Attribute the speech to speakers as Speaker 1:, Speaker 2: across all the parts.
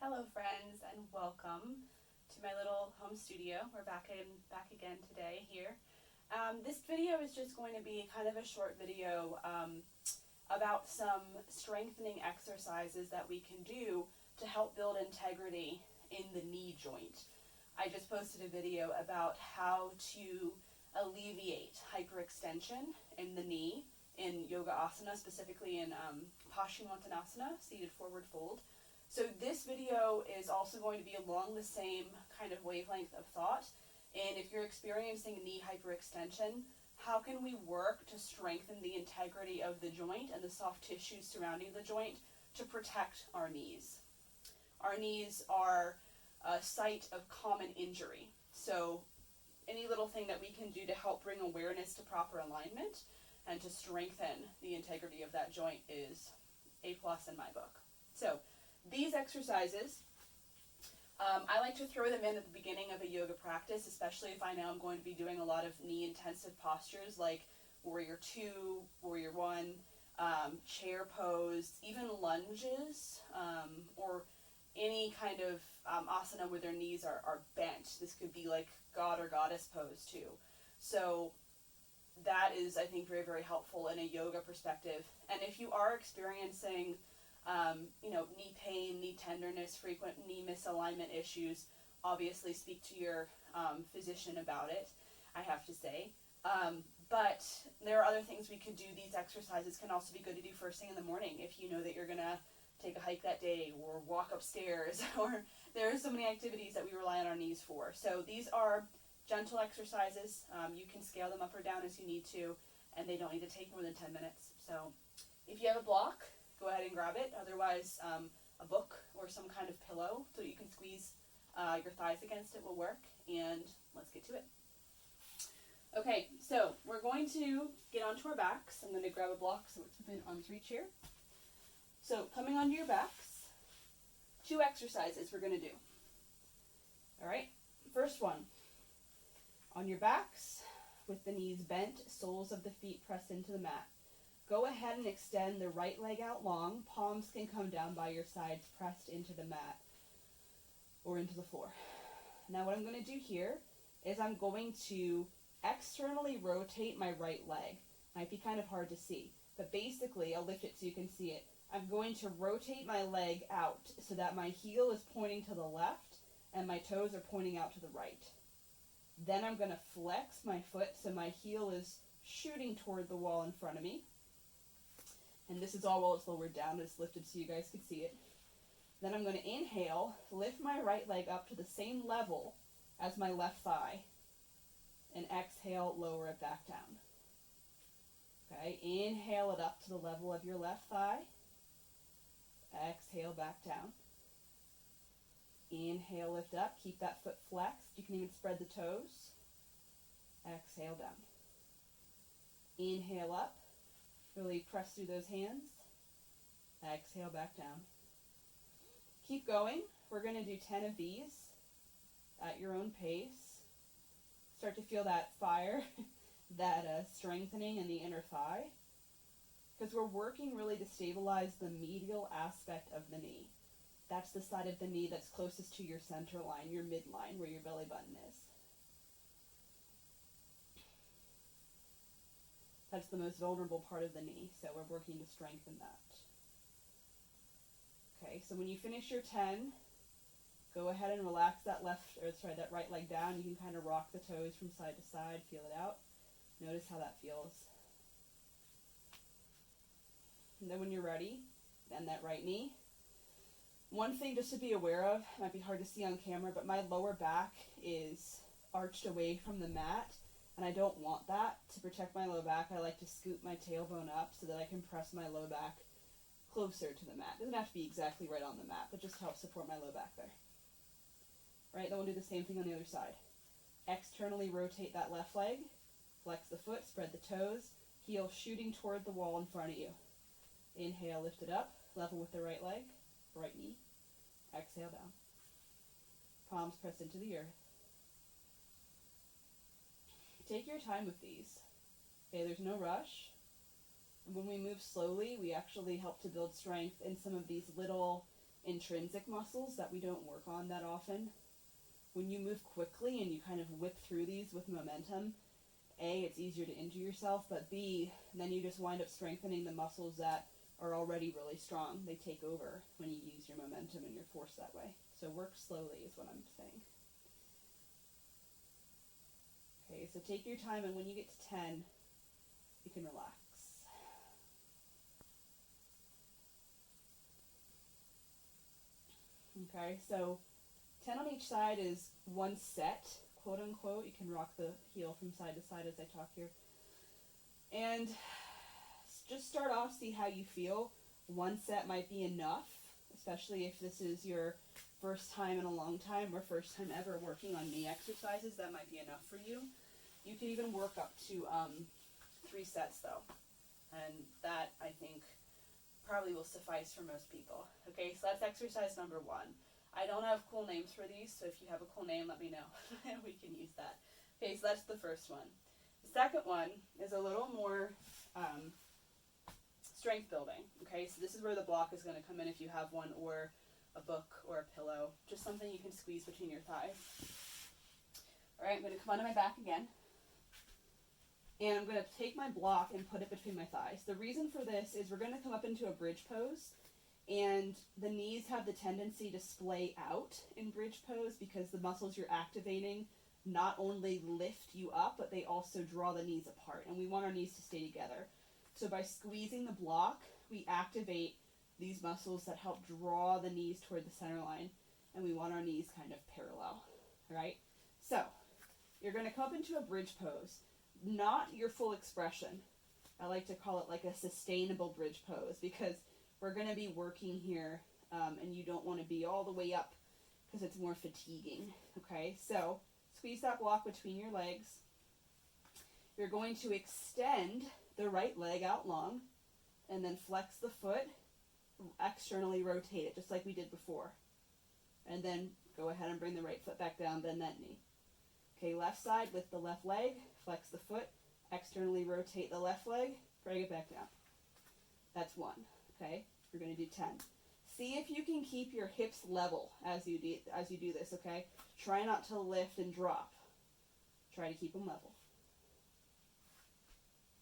Speaker 1: Hello friends and welcome to my little home studio. We're back again today here. This video is just going to be kind of a short video about some strengthening exercises that we can do to help build integrity in the knee joint. I just posted a video about how to alleviate hyperextension in the knee in yoga asana, specifically in Paschimottanasana, seated forward fold. So this video is also going to be along the same kind of wavelength of thought. And if you're experiencing knee hyperextension, how can we work to strengthen the integrity of the joint and the soft tissues surrounding the joint to protect our knees? Our knees are a site of common injury. So any little thing that we can do to help bring awareness to proper alignment and to strengthen the integrity of that joint is A+ in my book. So these exercises, I like to throw them in at the beginning of a yoga practice, especially if I know I'm going to be doing a lot of knee-intensive postures like Warrior 2, Warrior 1, chair pose, even lunges, or any kind of asana where their knees are bent. This could be like God or Goddess pose too. So that is, I think, very, very helpful in a yoga perspective. And if you are experiencing knee pain, knee tenderness, frequent knee misalignment issues, obviously speak to your physician about it, I have to say. But there are other things we could do. These exercises can also be good to do first thing in the morning if you know that you're going to take a hike that day or walk upstairs, or there are so many activities that we rely on our knees for. So these are gentle exercises. You can scale them up or down as you need to, and they don't need to take more than 10 minutes. So if you have a block, go ahead and grab it. Otherwise, a book or some kind of pillow so you can squeeze your thighs against it will work. And let's get to it. Okay, so we're going to get onto our backs. I'm going to grab a block so it's within arm's reach here. So coming onto your backs, 2 exercises we're going to do. All right, first one. On your backs, with the knees bent, soles of the feet pressed into the mat. Go ahead and extend the right leg out long. Palms can come down by your sides, pressed into the mat or into the floor. Now what I'm going to do here is I'm going to externally rotate my right leg. Might be kind of hard to see, but basically, I'll lift it so you can see it. I'm going to rotate my leg out so that my heel is pointing to the left and my toes are pointing out to the right. Then I'm going to flex my foot so my heel is shooting toward the wall in front of me. And this is all while it's lowered down, it's lifted so you guys can see it. Then I'm going to inhale, lift my right leg up to the same level as my left thigh, and exhale, lower it back down. Okay, inhale it up to the level of your left thigh, exhale back down. Inhale, lift up, keep that foot flexed. You can even spread the toes. Exhale down. Inhale up. Really press through those hands. Exhale back down. Keep going. We're going to do 10 of these at your own pace. Start to feel that fire, that strengthening in the inner thigh. Because we're working really to stabilize the medial aspect of the knee. That's the side of the knee that's closest to your center line, your midline, where your belly button is. That's the most vulnerable part of the knee, so we're working to strengthen that. Okay, so when you finish your 10, go ahead and relax that that right leg down. You can kind of rock the toes from side to side, feel it out. Notice how that feels. And then when you're ready, bend that right knee. One thing just to be aware of, might be hard to see on camera, but my lower back is arched away from the mat, and I don't want that. To protect my low back, I like to scoop my tailbone up so that I can press my low back closer to the mat. It doesn't have to be exactly right on the mat, but just help support my low back there. All right, then we'll do the same thing on the other side. Externally rotate that left leg, flex the foot, spread the toes, heel shooting toward the wall in front of you. Inhale, lift it up, level with the right leg. Right knee, exhale down. Palms pressed into the earth. Take your time with these. Okay, there's no rush. And when we move slowly, we actually help to build strength in some of these little intrinsic muscles that we don't work on that often. When you move quickly and you kind of whip through these with momentum, A, it's easier to injure yourself, but B, then you just wind up strengthening the muscles that are already really strong. They take over when you use your momentum and your force that way. So work slowly is what I'm saying. Okay, so take your time, and when you get to 10, you can relax. Okay, so 10 on each side is one set, quote unquote. You can rock the heel from side to side as I talk here. And just start off, see how you feel. One set might be enough, especially if this is your first time in a long time or first time ever working on knee exercises. That might be enough for you. You can even work up to 3 sets though, and that I think probably will suffice for most people. Okay, so that's exercise number 1. I don't have cool names for these, so if you have a cool name, let me know. We can use that. Okay, so that's the first one. The second one is a little more strength building. Okay, so this is where the block is going to come in if you have one, or a book or a pillow, just something you can squeeze between your thighs. All right, I'm going to come onto my back again. And I'm going to take my block and put it between my thighs. The reason for this is we're going to come up into a bridge pose, and the knees have the tendency to splay out in bridge pose because the muscles you're activating not only lift you up, but they also draw the knees apart, and we want our knees to stay together. So by squeezing the block, we activate these muscles that help draw the knees toward the center line, and we want our knees kind of parallel, all right? So you're going to come up into a bridge pose. Not your full expression. I like to call it like a sustainable bridge pose, because we're going to be working here, and you don't want to be all the way up because it's more fatiguing. Okay, so squeeze that block between your legs. You're going to extend the right leg out long, and then flex the foot, externally rotate it just like we did before, and then go ahead and bring the right foot back down, bend that knee. Okay, left side, lift the left leg, flex the foot, externally rotate the left leg, bring it back down. That's 1, okay? We're going to do 10. See if you can keep your hips level as you do this, okay? Try not to lift and drop. Try to keep them level.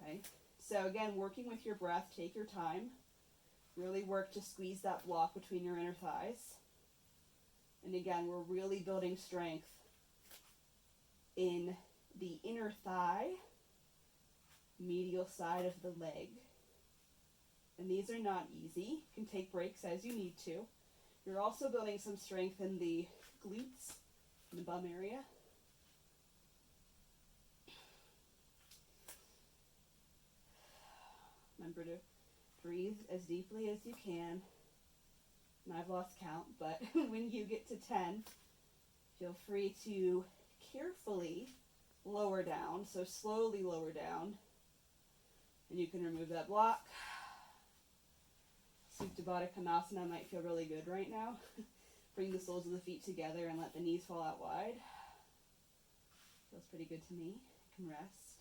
Speaker 1: Okay? So again, working with your breath, take your time. Really work to squeeze that block between your inner thighs. And again, we're really building strength in the inner thigh, medial side of the leg. And these are not easy. You can take breaks as you need to. You're also building some strength in the glutes, in the bum area. Remember to breathe as deeply as you can. And I've lost count, but when you get to 10, feel free to carefully lower down, so slowly lower down, and you can remove that block. Supta Baddha Konasana might feel really good right now. Bring the soles of the feet together and let the knees fall out wide. Feels pretty good to me. You can rest.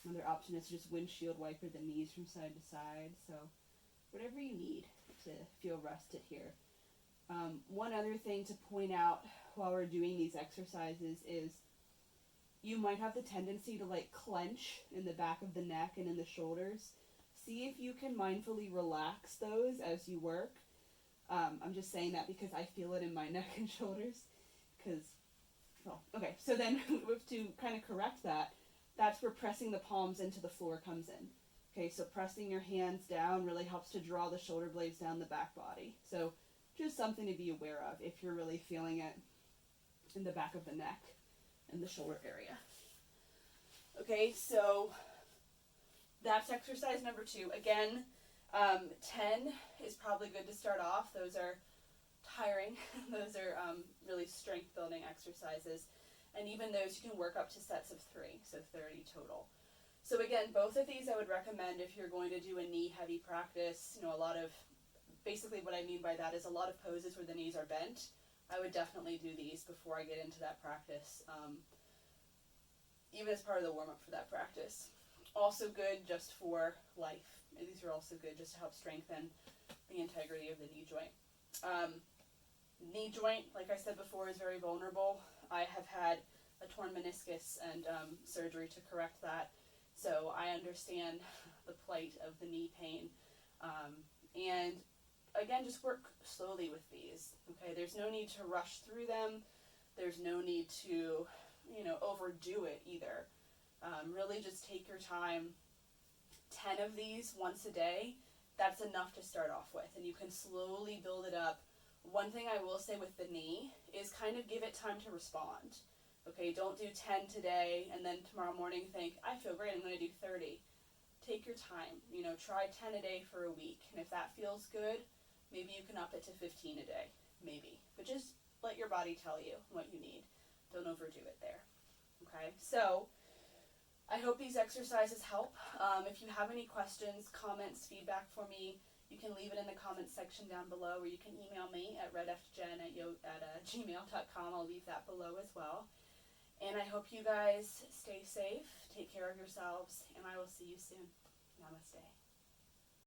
Speaker 1: Another option is just windshield wiper the knees from side to side, so whatever you need to feel rested here. One other thing to point out while we're doing these exercises is you might have the tendency to like clench in the back of the neck and in the shoulders. See if you can mindfully relax those as you work. I'm just saying that because I feel it in my neck and shoulders. Okay, so then to kind of correct that, that's where pressing the palms into the floor comes in. Okay, so pressing your hands down really helps to draw the shoulder blades down the back body. So just something to be aware of if you're really feeling it in the back of the neck and the shoulder area. Okay, so that's exercise number 2. Again, 10 is probably good to start off. Those are tiring. Those are really strength building exercises. And even those you can work up to sets of 3, so 30 total. So again, both of these I would recommend if you're going to do a knee heavy practice. You know, basically what I mean by that is a lot of poses where the knees are bent. I would definitely do these before I get into that practice, even as part of the warm-up for that practice. Also good just for life. These are also good just to help strengthen the integrity of the knee joint. Knee joint, like I said before, is very vulnerable. I have had a torn meniscus and surgery to correct that, so I understand the plight of the knee pain. And again, just work slowly with these. Okay, there's no need to rush through them. There's no need to, overdo it either. Really just take your time. 10 of these once a day, that's enough to start off with, and you can slowly build it up. One thing I will say with the knee is kind of give it time to respond. Okay, don't do 10 today and then tomorrow morning think, I feel great, I'm going to do 30. Take your time. Try 10 a day for a week, and if that feels good, maybe you can up it to 15 a day, maybe. But just let your body tell you what you need. Don't overdo it there. Okay, so I hope these exercises help. If you have any questions, comments, feedback for me, you can leave it in the comments section down below, or you can email me at redfgen@gmail.com. I'll leave that below as well. And I hope you guys stay safe, take care of yourselves, and I will see you soon. Namaste.